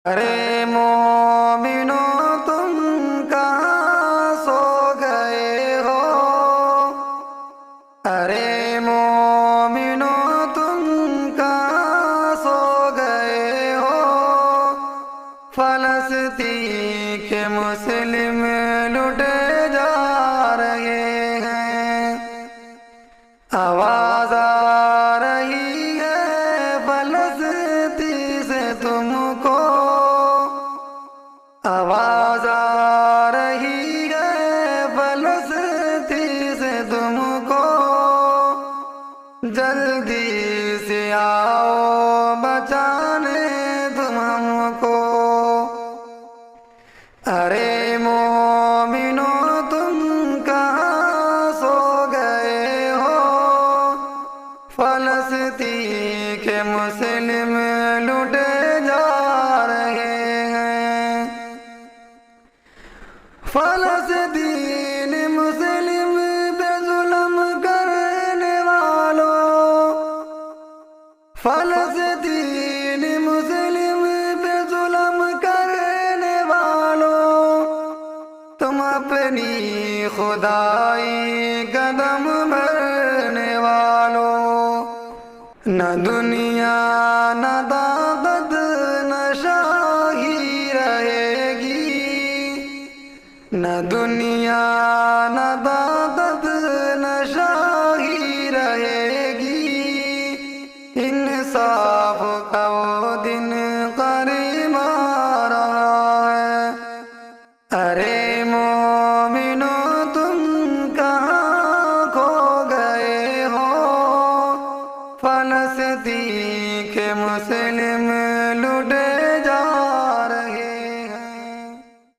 ارے مومنو تم کہاں سو گئے ہو، ارے مومنو تم کہاں سو گئے ہو، فلسطین کے مسلم لٹے جا رہے ہیں، آواز آ رہی ہے فلسطین سے تم کو، آواز آ رہی ہے فلسطین سے تم کو، جلدی سے آؤ بچانے تم ہم کو، ارے مومنو تم کہاں سو گئے ہو، فلسطین کے مسلم لٹے جا رہے ہیں، فلسطین مسلم پہ ظلم کرنے والوں، فلسطین مسلم پہ ظلم کرنے والوں، تم اپنی خدائی قدم بھرنے والوں، نہ دنیا نہ طاقت نہ شاہی رہے گی، نہ دنیا